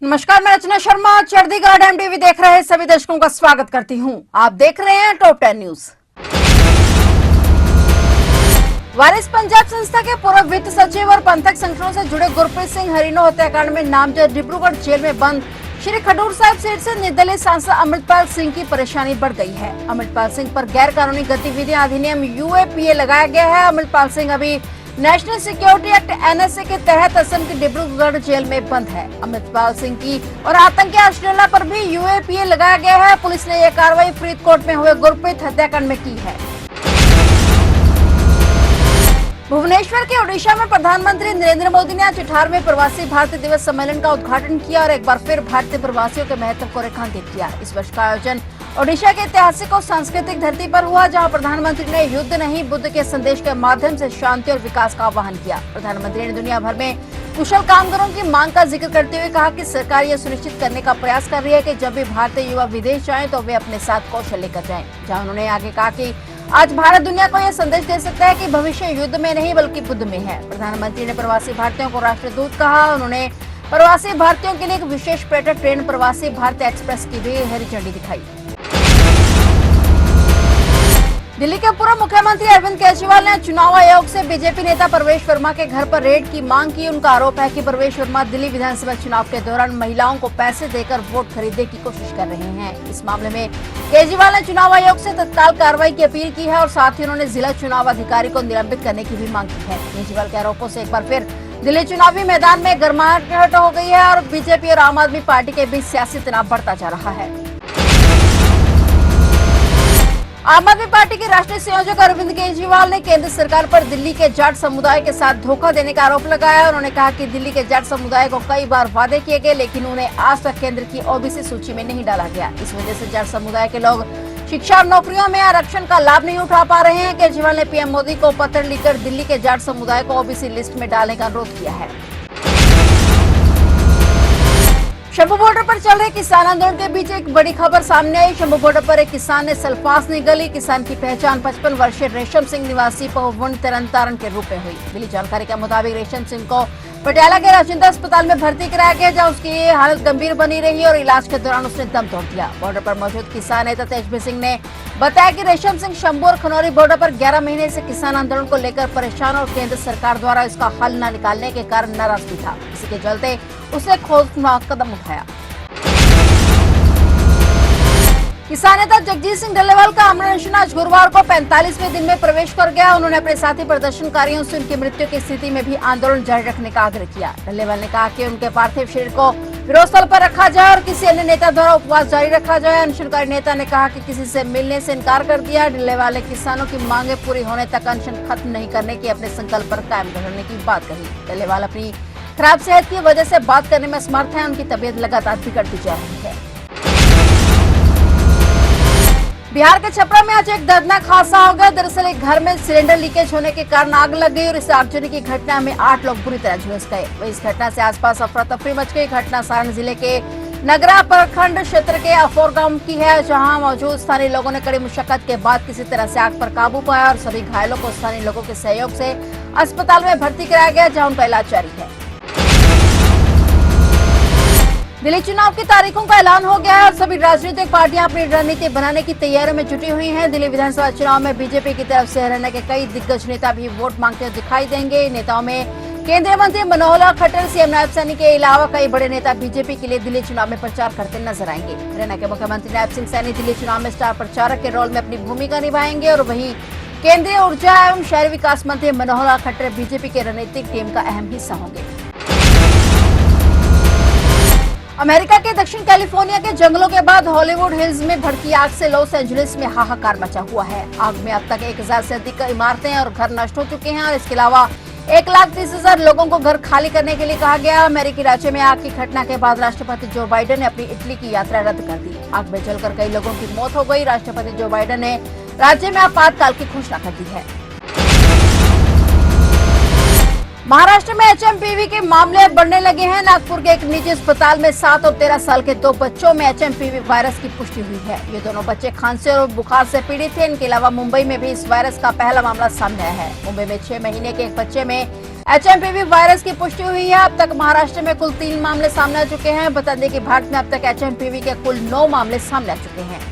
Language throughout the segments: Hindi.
नमस्कार, मैं रचना शर्मा चंडीगढ़ एमटीवी देख रहे सभी दर्शकों का स्वागत करती हूं। आप देख रहे हैं टॉप 10 न्यूज। वारिस पंजाब संस्था के पूर्व वित्त सचिव और पंथक संगठनों से जुड़े गुरप्रीत सिंह हरिनो हत्याकांड में नामजद डिब्रूगढ़ जेल में बंद श्री खडूर साहिब सीट से निर्दलीय सांसद अमृतपाल सिंह की परेशानी बढ़ गई है। अमृतपाल सिंह पर गैर कानूनी गतिविधियां अधिनियम यूएपीए लगाया गया है। अमृतपाल सिंह अभी नेशनल सिक्योरिटी एक्ट एनएसए के तहत असम की डिब्रूगढ़ जेल में बंद है। अमृतपाल सिंह की और आतंकी आश्रय पर भी यूएपीए लगाया गया है। पुलिस ने यह कार्रवाई फरीदकोट में हुए गुरप्रीत हत्याकांड में की है। भुवनेश्वर के ओडिशा में प्रधानमंत्री नरेंद्र मोदी ने आज 18वें प्रवासी भारतीय दिवस सम्मेलन का उद्घाटन किया और एक बार फिर भारतीय प्रवासियों के महत्व को रेखांकित किया। इस वर्ष का आयोजन ओडिशा के ऐतिहासिक और सांस्कृतिक धरती पर हुआ, जहां प्रधानमंत्री ने युद्ध नहीं बुद्ध के संदेश के माध्यम से शांति और विकास का आह्वान किया। प्रधानमंत्री ने दुनिया भर में कुशल कामगारों की मांग का जिक्र करते हुए कहा कि सरकार यह सुनिश्चित करने का प्रयास कर रही है कि जब भी भारतीय युवा विदेश जाएं तो वे अपने साथ कौशल लेकर जाएं। जहां उन्होंने आगे कहा कि आज भारत दुनिया को यह संदेश दे सकता है कि भविष्य युद्ध में नहीं बल्कि बुद्ध में है। प्रधानमंत्री ने प्रवासी भारतीयों को राष्ट्रदूत कहा। उन्होंने प्रवासी भारतीयों के लिए एक विशेष पर्यटक ट्रेन प्रवासी भारतीय एक्सप्रेस की भी हरी झंडी दिखाई। दिल्ली के पूर्व मुख्यमंत्री अरविंद केजरीवाल ने चुनाव आयोग से बीजेपी नेता प्रवेश वर्मा के घर पर रेड की मांग की। उनका आरोप है कि प्रवेश वर्मा दिल्ली विधानसभा चुनाव के दौरान महिलाओं को पैसे देकर वोट खरीदने की कोशिश कर रहे हैं। इस मामले में केजरीवाल ने चुनाव आयोग से तत्काल कार्रवाई की अपील की है और साथ ही उन्होंने जिला चुनाव अधिकारी को निलंबित करने की भी मांग की है। केजरीवाल के आरोपों से एक बार फिर दिल्ली चुनावी मैदान में गर्माहट हो गई है और बीजेपी और आम आदमी पार्टी के बीच सियासी तनाव बढ़ता जा रहा है। आम आदमी पार्टी के राष्ट्रीय संयोजक अरविंद केजरीवाल ने केंद्र सरकार पर दिल्ली के जाट समुदाय के साथ धोखा देने का आरोप लगाया। उन्होंने कहा कि दिल्ली के जाट समुदाय को कई बार वादे किए गए, लेकिन उन्हें आज तक केंद्र की ओबीसी सूची में नहीं डाला गया। इस वजह से जाट समुदाय के लोग शिक्षा और नौकरियों में आरक्षण का लाभ नहीं उठा पा रहे हैं। केजरीवाल ने पीएम मोदी को पत्र लिखकर दिल्ली के जाट समुदाय को ओबीसी लिस्ट में डालने का अनुरोध किया है। शंभू बॉर्डर पर चल रहे किसान आंदोलन के बीच एक बड़ी खबर सामने आई। शंभू बॉर्डर पर एक किसान ने सल्फास निगली। किसान की पहचान 55 वर्षीय रेशम सिंह निवासी पहुवुंड तरनतारन के रूप में हुई। मिली जानकारी के मुताबिक रेशम सिंह को पटियाला के राजेंद्र अस्पताल में भर्ती कराया गया, जहां उसकी हालत गंभीर बनी रही और इलाज के दौरान उसने दम तोड़ दिया। बॉर्डर पर मौजूद किसान नेता तेजवी सिंह ने बताया कि रेशम सिंह शंभू और खनौरी बॉर्डर पर 11 महीने से किसान आंदोलन को लेकर परेशान और केंद्र सरकार द्वारा इसका हल न निकालने के कारण नाराज भी था। इसी के चलते उसने खौफनाक कदम उठाया। किसान नेता जगजीत सिंह डल्लेवाल का अमर अनशन आज गुरुवार को 45वें दिन में प्रवेश कर गया। उन्होंने अपने साथी प्रदर्शनकारियों से उनकी मृत्यु की स्थिति में भी आंदोलन जारी रखने का आग्रह किया। डल्लेवाल ने कहा कि उनके पार्थिव शरीर को विरोध स्थल पर रखा जाए और किसी अन्य नेता द्वारा उपवास जारी रखा जाए। अनशनकारी नेता ने कहा कि किसी से मिलने से इनकार कर दिया। डल्लेवाल ने किसानों की मांगे पूरी होने तक अनशन खत्म नहीं करने की अपने संकल्प पर कायम रहने की बात कही। डल्लेवाल अपनी खराब सेहत की वजह से बात करने में असमर्थ है। उनकी तबीयत लगातार बिगड़ती जा रही है। बिहार के छपरा में आज एक दर्दनाक हादसा हो गया। दरअसल एक घर में सिलेंडर लीकेज होने के कारण आग लग गई और इस आगजनी की घटना में 8 लोग बुरी तरह झुलस गए। वहीं इस घटना से आसपास अफरा तफरी मच गई। घटना सारण जिले के नगरा प्रखंड क्षेत्र के अफोर गांव की है, जहां मौजूद स्थानीय लोगों ने कड़ी मुशक्कत के बाद किसी तरह से आग पर काबू पाया और सभी घायलों को स्थानीय लोगों के सहयोग से अस्पताल में भर्ती कराया गया, जहाँ उनका इलाज जारी है। दिल्ली चुनाव की तारीखों का ऐलान हो गया है और सभी राजनीतिक पार्टियां अपनी रणनीति बनाने की तैयारियों में जुटी हुई हैं। दिल्ली विधानसभा चुनाव में बीजेपी की तरफ से हरियाणा के कई दिग्गज नेता भी वोट मांगते हुए दिखाई देंगे। नेताओं में केंद्रीय मंत्री मनोहर लाल खट्टर, सीएम नायब सैनी के अलावा कई बड़े नेता बीजेपी के लिए दिल्ली चुनाव में प्रचार करते नजर आएंगे। हरियाणा के मुख्यमंत्री नायब सिंह सैनी दिल्ली चुनाव में स्टार प्रचारक के रोल में अपनी भूमिका निभाएंगे और वहीं केंद्रीय ऊर्जा एवं शहरी विकास मंत्री मनोहर लाल खट्टर बीजेपी के रणनीतिक टीम का अहम हिस्सा होंगे। अमेरिका के दक्षिण कैलिफोर्निया के जंगलों के बाद हॉलीवुड हिल्स में भड़की आग से लॉस एंजलिस में हाहाकार मचा हुआ है। आग में अब तक 1000 से अधिक इमारतें और घर नष्ट हो चुके हैं और इसके अलावा 1,30,000 लोगों को घर खाली करने के लिए कहा गया। अमेरिकी राज्य में आग की घटना के बाद राष्ट्रपति जो बाइडेन ने अपनी इटली की यात्रा रद्द कर दी। आग में जलकर कई लोगों की मौत हो गई। राष्ट्रपति जो बाइडेन ने राज्य में आपातकाल की घोषणा कर दी है। महाराष्ट्र में एचएमपीवी के मामले अब बढ़ने लगे हैं। नागपुर के एक निजी अस्पताल में 7 और 13 साल के 2 बच्चों में एचएमपीवी वायरस की पुष्टि हुई है। ये दोनों बच्चे खांसी और बुखार से पीड़ित थे। इनके अलावा मुंबई में भी इस वायरस का पहला मामला सामने आया है। मुंबई में 6 महीने के एक बच्चे में एचएमपीवी वायरस की पुष्टि हुई है। अब तक महाराष्ट्र में कुल 3 मामले सामने आ चुके हैं। बता दें कि भारत में अब तक एचएमपीवी के कुल 9 मामले सामने आ चुके हैं।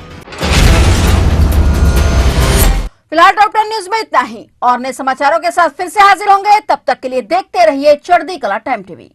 फिलहाल टॉप 10 न्यूज में इतना ही और नए समाचारों के साथ फिर से हाजिर होंगे। तब तक के लिए देखते रहिए चढ़ती कला टाइम टीवी।